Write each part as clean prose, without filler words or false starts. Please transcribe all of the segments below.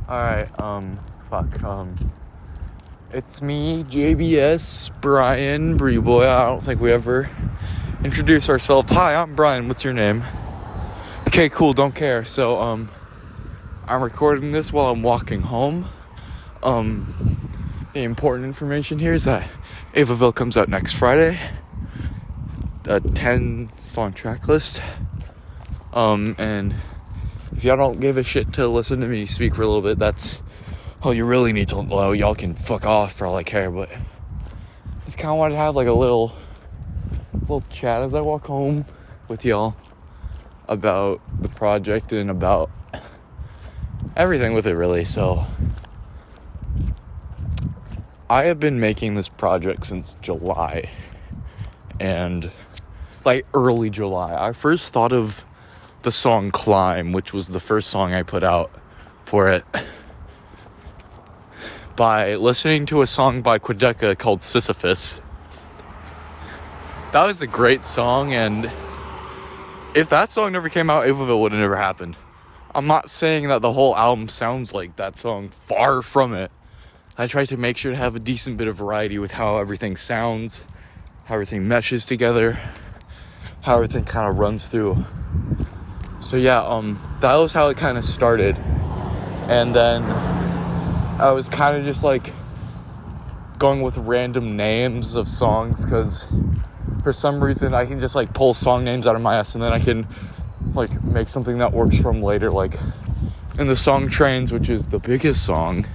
Alright, it's me, J.B.S, Brian, Boy. I don't think we ever introduce ourselves. Hi, I'm Brian, what's your name? Okay, cool, don't care. So, I'm recording this while I'm walking home. The important information here is that Avaville comes out next Friday. A 10-song track list. And if y'all don't give a shit to listen to me speak for a little bit, that's all you really need to know. Y'all can fuck off for all I care, but just kind of wanted to have like a little chat as I walk home with y'all about the project and about everything with it, really. So I have been making this project since July, and like early July. I first thought of the song Climb, which was the first song I put out for it, by listening to a song by Quedeca called Sisyphus. That was a great song, and if that song never came out, Avaville would have never happened. I'm not saying that the whole album sounds like that song, far from it. I tried to make sure to have a decent bit of variety with how everything sounds, how everything meshes together, how everything kind of runs through. So yeah, that was how it kind of started. And then I was kind of just like going with random names of songs, because for some reason I can just like pull song names out of my ass and then I can like make something that works from later. Like in the song Trains, which is the biggest song,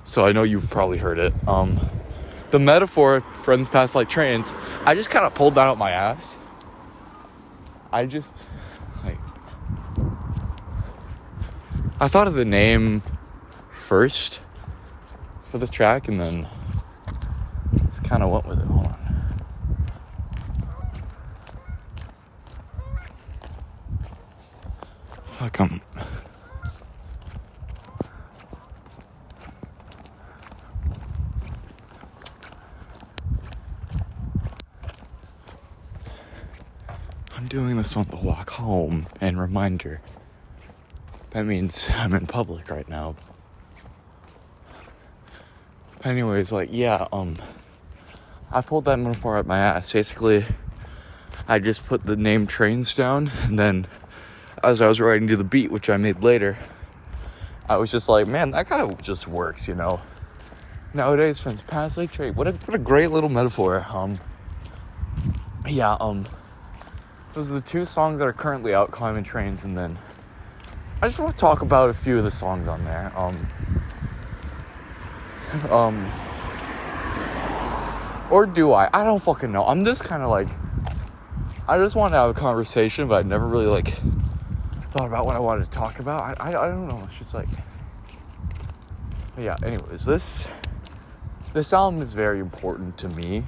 so I know you've probably heard it. The metaphor, friends pass like trains, I just kind of pulled that out my ass. I thought of the name first for the track and then just kind of went with it. Hold on. Fuck 'em. I'm doing this on the walk home, and reminder, that means I'm in public right now. Anyways, like, yeah, I pulled that metaphor out my ass. Basically, I just put the name Trains down, and then as I was writing to the beat, which I made later, I was just like, man, that kind of just works, you know? Nowadays, friends pass like train. What a great little metaphor. Those are the two songs that are currently out, Climbing Trains, and then I just want to talk about a few of the songs on there. Or do I? I don't fucking know. I'm just kind of like, I just want to have a conversation, but I never really like thought about what I wanted to talk about. I don't know. It's just like, yeah. Anyways, this album is very important to me,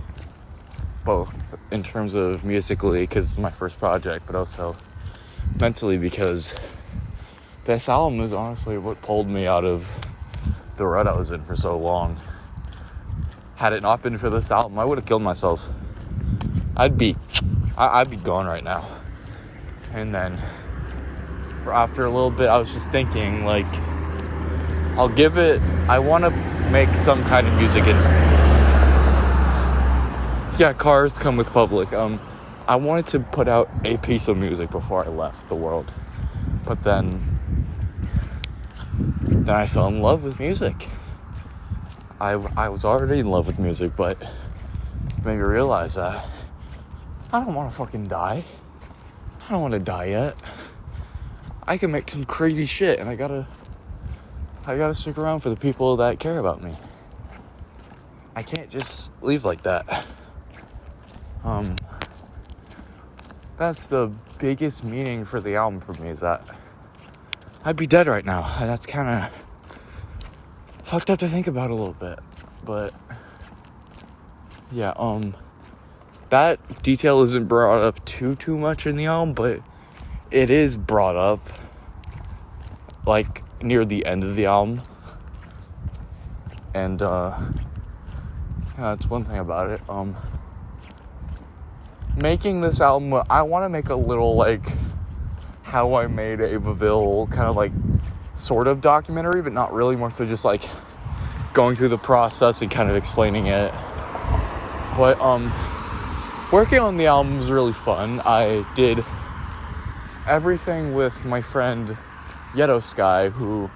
both in terms of musically, because it's my first project, but also mentally, because this album is honestly what pulled me out of the rut I was in for so long. Had it not been for this album, I would have killed myself. I'd be gone right now. And then after a little bit, I was just thinking, like, I want to make some kind of music. And yeah, cars come with public. I wanted to put out a piece of music before I left the world. But then I fell in love with music. I was already in love with music, but it made me realize that I don't want to fucking die. I don't want to die yet. I can make some crazy shit, and I gotta stick around for the people that care about me. I can't just leave like that. That's the biggest meaning for the album for me, is that I'd be dead right now. That's kind of fucked up to think about a little bit. But yeah, that detail isn't brought up too much in the album, but it is brought up like near the end of the album. And that's one thing about it. Making this album, I want to make a little like how I made Avaville kind of like sort of documentary, but not really, more so just like going through the process and kind of explaining it. But working on the album was really fun. I did everything with my friend Yetosky, who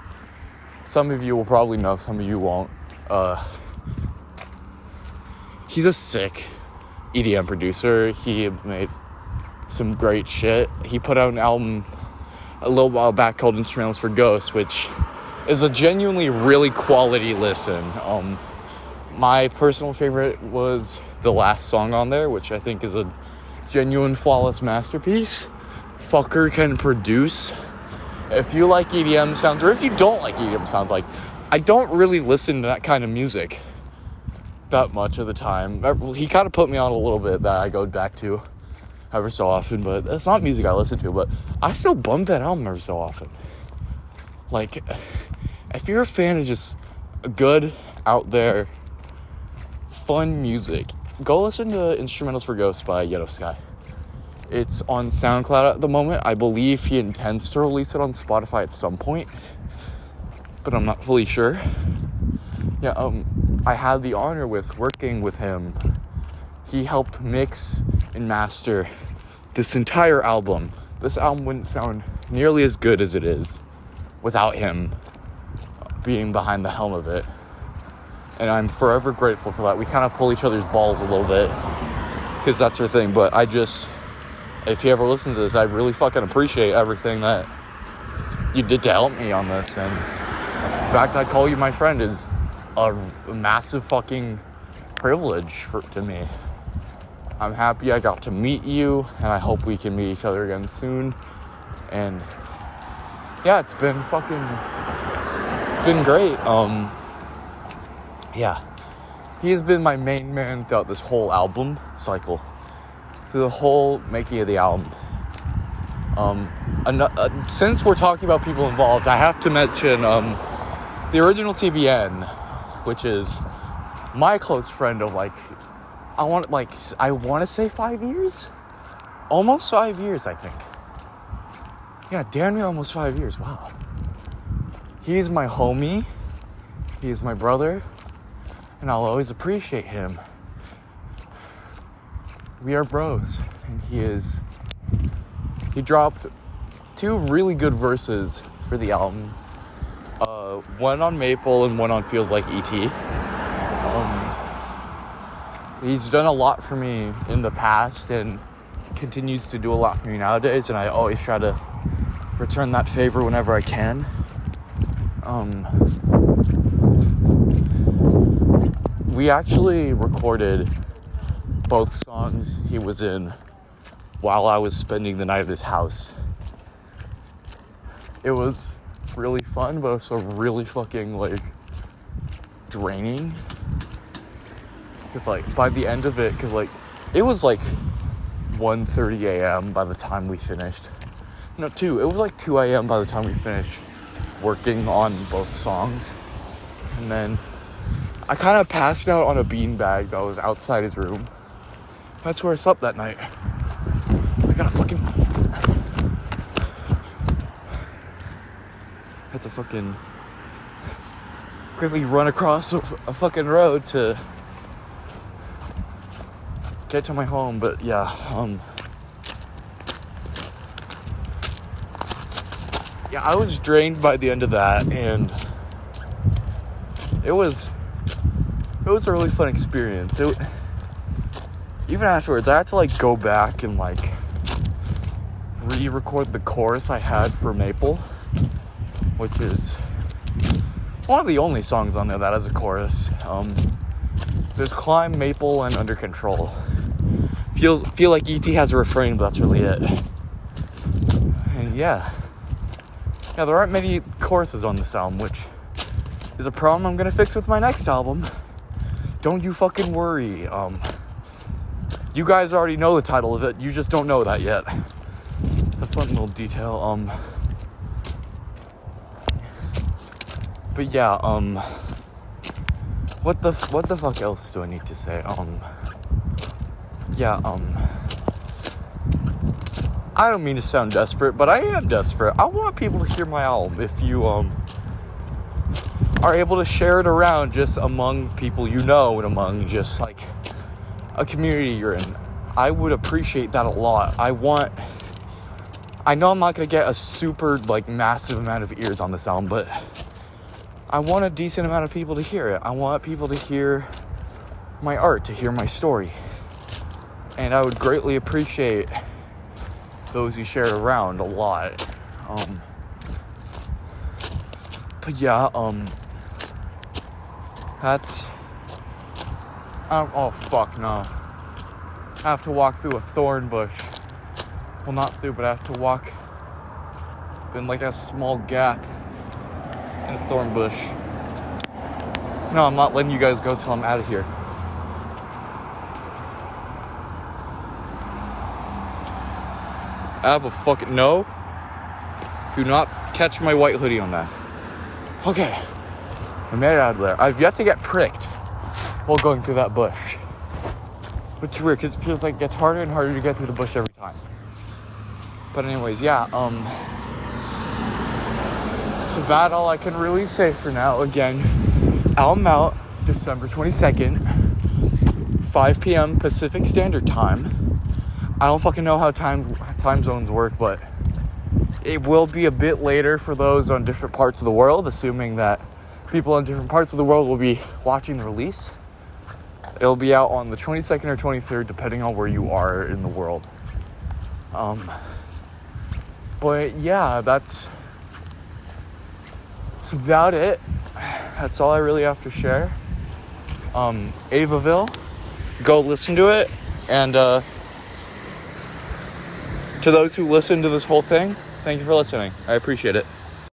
some of you will probably know, some of you won't. He's a sick EDM producer. He made some great shit. He put out an album a little while back called Instrumentals for Ghosts, which is a genuinely really quality listen. My personal favorite was the last song on there, which I think is a genuine flawless masterpiece. Fucker can produce. If you like EDM sounds, or if you don't like EDM sounds, like, I don't really listen to that kind of music that much of the time. He kind of put me on a little bit that I go back to ever so often, but it's not music I listen to, but I still bump that album every so often. Like, if you're a fan of just good, out there, fun music, go listen to Instrumentals for Ghosts by Yetosky. It's on SoundCloud at the moment. I believe he intends to release it on Spotify at some point, but I'm not fully sure. Yeah, I had the honor with working with him. He helped mix and master this entire album. This album wouldn't sound nearly as good as it is without him being behind the helm of it. And I'm forever grateful for that. We kind of pull each other's balls a little bit because that's our thing. But if he ever listens to this, I really fucking appreciate everything that you did to help me on this. And the fact I call you my friend is a massive fucking privilege to me. I'm happy I got to meet you, and I hope we can meet each other again soon. And yeah, it's been great. Yeah, he has been my main man throughout this whole album cycle, through the whole making of the album. Since we're talking about people involved, I have to mention the OriginalTBN, which is my close friend of I want to say 5 years, almost 5 years, I think. Yeah, damn near almost 5 years. Wow. He's my homie. He is my brother, and I'll always appreciate him. We are bros, and he dropped 2 really good verses for the album. One on Maple and one on Feels Like E.T. He's done a lot for me in the past and continues to do a lot for me nowadays, and I always try to return that favor whenever I can. We actually recorded both songs he was in while I was spending the night at his house. It was really fun, but also really fucking draining. Because by the end of it, it was 1:30 a.m. by the time we finished. No, 2. It was 2 a.m. by the time we finished working on both songs. And then I kind of passed out on a beanbag that was outside his room. That's where I slept that night. I gotta had to quickly run across a fucking road to get to my home. But yeah, I was drained by the end of that, and it was a really fun experience. Even afterwards, I had to go back and re-record the chorus I had for Maple, which is one of the only songs on there that has a chorus. There's Climb, Maple, and Under Control. Feel like E.T. has a refrain, but that's really it. And yeah, there aren't many choruses on this album, which is a problem I'm gonna fix with my next album. Don't you fucking worry. You guys already know the title of it, you just don't know that yet. It's a fun little detail. But yeah, what the fuck else do I need to say? I don't mean to sound desperate, but I am desperate. I want people to hear my album. If you are able to share it around just among people you know and among just like a community you're in, I would appreciate that a lot. I know I'm not going to get a super like massive amount of ears on this album, but I want a decent amount of people to hear it. I want people to hear my art, to hear my story. And I would greatly appreciate those who share it around a lot. But yeah, that's... oh, fuck, no. I have to walk through a thorn bush. Well, not through, but I have to walk in like a small gap in a thorn bush. No, I'm not letting you guys go till I'm out of here. I have a fucking... No. Do not catch my white hoodie on that. Okay. I made it out of there. I've yet to get pricked while going through that bush. Which is weird, because it feels like it gets harder and harder to get through the bush every time. But anyways, yeah, that's about all I can really say for now. Again, album out December 22nd, 5 p.m. Pacific Standard Time. I don't fucking know how time zones work, but it will be a bit later for those on different parts of the world, assuming that people on different parts of the world will be watching the release. It'll be out on the 22nd or 23rd, depending on where you are in the world. But yeah, that's about it. That's all I really have to share. Avaville, go listen to it. And to those who listen to this whole thing, thank you for listening. I appreciate it.